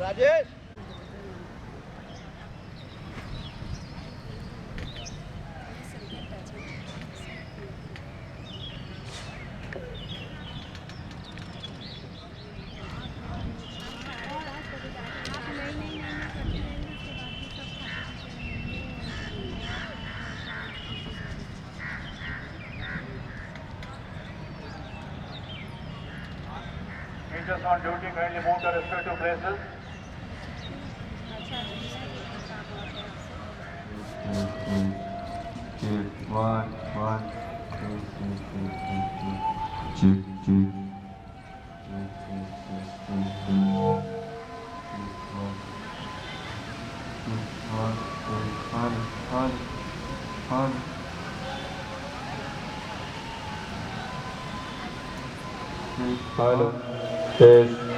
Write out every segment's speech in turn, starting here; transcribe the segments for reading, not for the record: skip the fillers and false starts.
Rajesh Angels on duty, kindly move to respective places. One, two, two. Hello. Yes.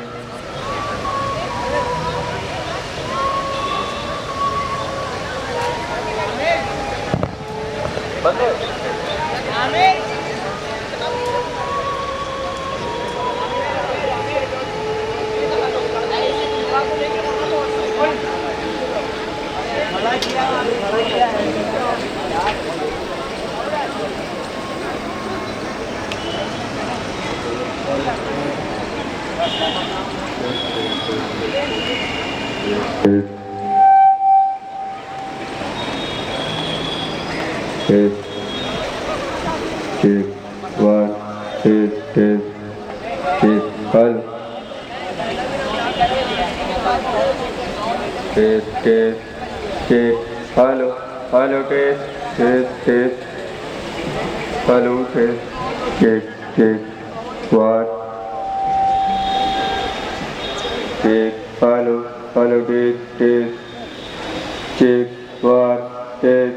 बंदे Test. Check. One. Test. Check. Hello. Test. Check. Hello. Test. Hello. Test. Check. One. Check. Hello. Test. Check. One. Test.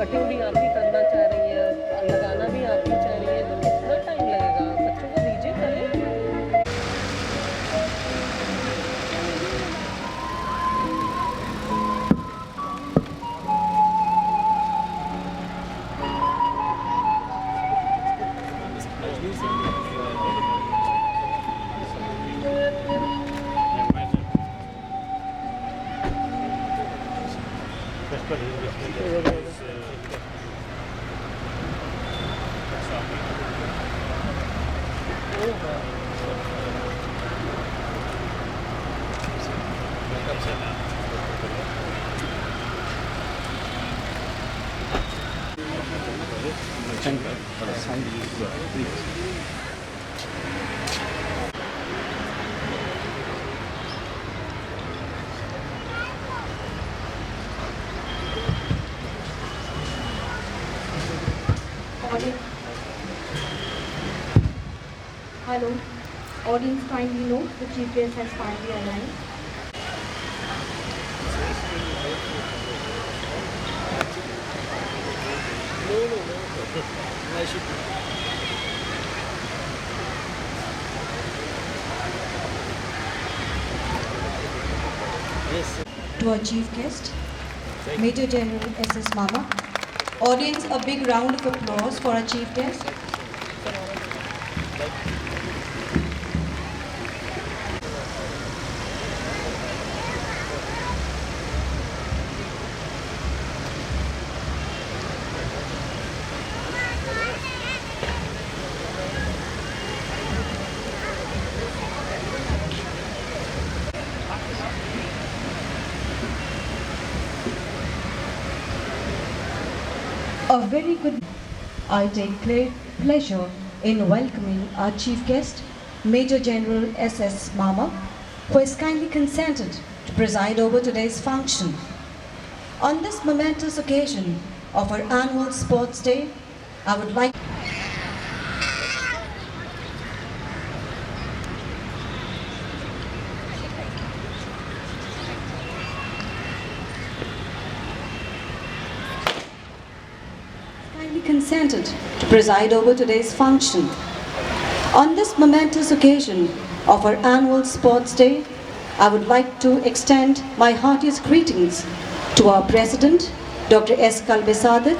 Cutting भी आप ही करना चाह रही हैं, लगाना भी आप ही चाह रही हैं, तो कितना टाइम लगेगा? बच्चों को दीजिए करें। Hello. Audience, kindly note the chief guest has finally arrived. To our chief guest, Major General S.S. Mama. Audience, a big round of applause for our chief guest. A very good. I take great pleasure in welcoming our chief guest, Major General S.S. Mama, who has kindly consented to preside over today's function. On this momentous occasion of our annual Sports Day, I would like consented to preside over today's function. On this momentous occasion of our annual Sports Day, I would like to extend my heartiest greetings to our President, Dr. S. Kalbe Sadiq,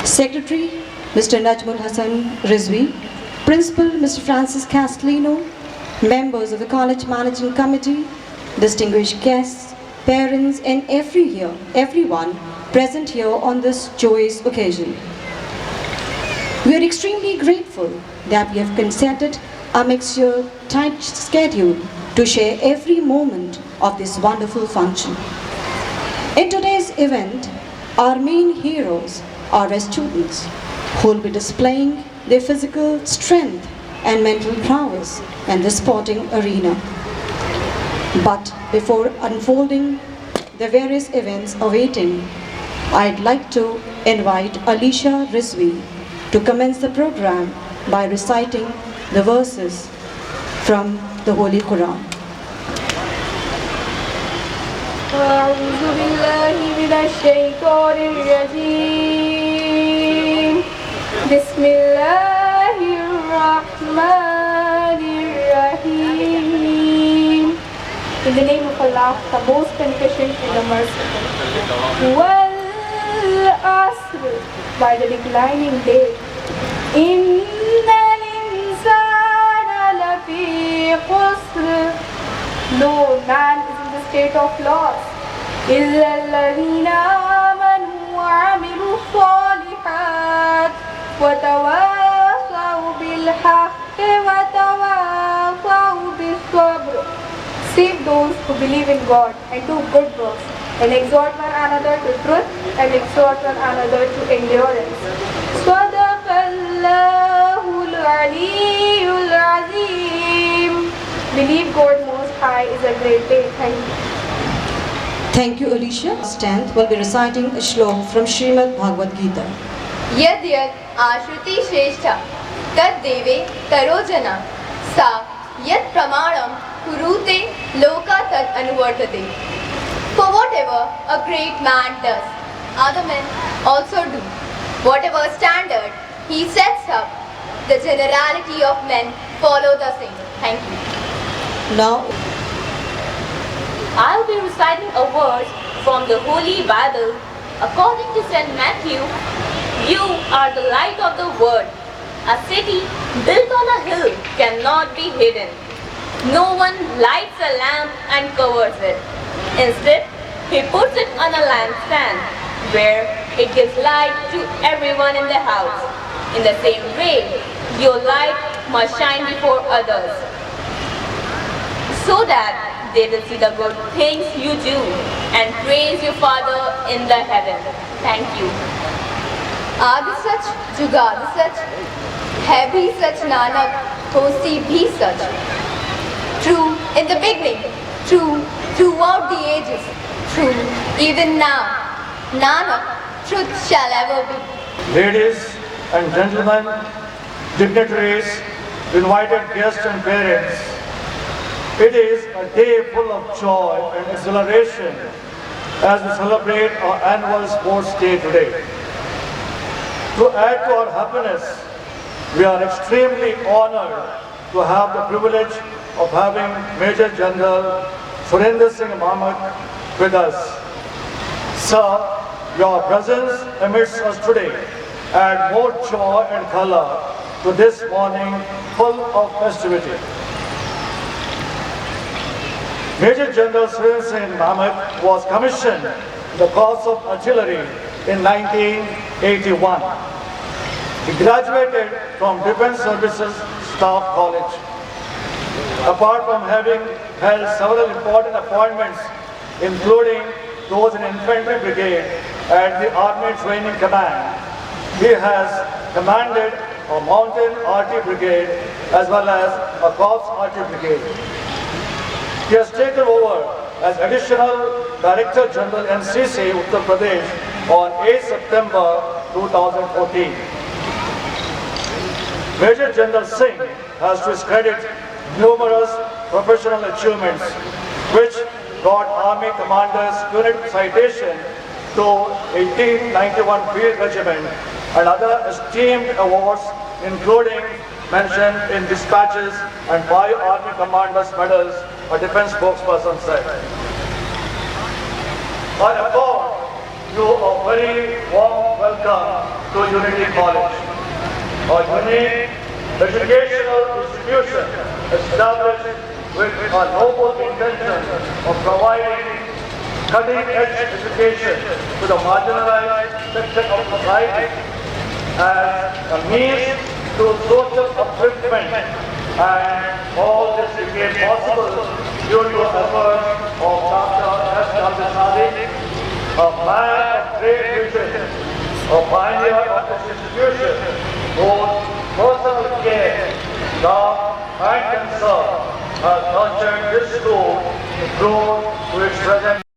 Secretary, Mr. Najmul Hassan Rizvi, Principal, Mr. Francis Castellino, members of the College Managing Committee, distinguished guests, parents, and everyone present here on this joyous occasion. We are extremely grateful that we have consented amidst your tight schedule to share every moment of this wonderful function. In today's event, our main heroes are our students who will be displaying their physical strength and mental prowess in the sporting arena. But before unfolding the various events awaiting, I'd like to invite Alisha Rizvi to commence the program by reciting the verses from the Holy Quran. أعوذ بالله من الشيطان الرجيم بسم الله الرحمن الرحيم. In the name of Allah, the most beneficent and the merciful. Wal Asr, by the declining day. Innal insana lafi khusr. No, man is in the state of loss. إِلَّا الَّذِينَ آمَنُوا وَعَمِلُوا الصَّالِحَاتِ وَتَوَاصَوْا بِالْحَقِّ وَتَوَاصَوْا بِالصَّبْرِ. Save those who believe in God and do good works, and exhort one another to truth and exhort one another to endurance. صَدَقَ اللَّهُ الْعَلِيُّ الْعَظِيمُ. Believe God Most High is a great day. Thank you. Thank you, Alicia. Stand will be reciting a shlok from Srimad Bhagavad Gita. यद् यद् आश्रुति श्रेष्ठा तद्देवे तरोजना सा यत् प्रमाणं कुरुते लोका तत् अनुवर्तते. For whatever a great man does, other men also do. Whatever standard he sets up, the generality of men follow the same. Thank you. Now, I'll be reciting a verse from the Holy Bible. According to St. Matthew, you are the light of the world. A city built on a hill cannot be hidden. No one lights a lamp and covers it. Instead, he puts it on a lampstand where it gives light to everyone in the house. In the same way, your light must shine before others, so that they will see the good things you do and praise your Father in the heaven. Thank you. आदि सच जुगाद सच है भी सच नानक होसी भी सच. True in the beginning, true throughout the ages, true even now. Nanak, truth shall ever be. Ladies and gentlemen, dignitaries, invited guests and parents, it is a day full of joy and exhilaration as we celebrate our annual sports day today. To add to our happiness, we are extremely honored to have the privilege of having Major General Surinder Singh Mamak with us. Sir, your presence amidst us today add more joy and color to this morning full of festivity. Major General Surinder Singh Mamak was commissioned in the Corps of Artillery in 1981. He graduated from Defence Services Staff College. Apart from having held several important appointments, including those in Infantry Brigade and the Army Training Command, he has commanded a Mountain Artillery Brigade as well as a Corps Artillery Brigade. He has taken over as Additional Director General NCC Uttar Pradesh on 8 September 2014. Major General Singh has to his credit numerous professional achievements which brought Army Commander's Unit Citation to 1891 Field Regiment and other esteemed awards, including mention in dispatches and 5 Army Commanders medals, a defense spokesperson said. I accord you a very warm welcome to Unity College, a unique educational institution established with a noble intention of providing cutting-edge education to the marginalized section of society as a means to social upliftment, and all this became possible due to the efforts of Dr. S. Sadiq, a man of great vision, a pioneer of this institution, whose personal care, love, and concern has nurtured this school to grow to its present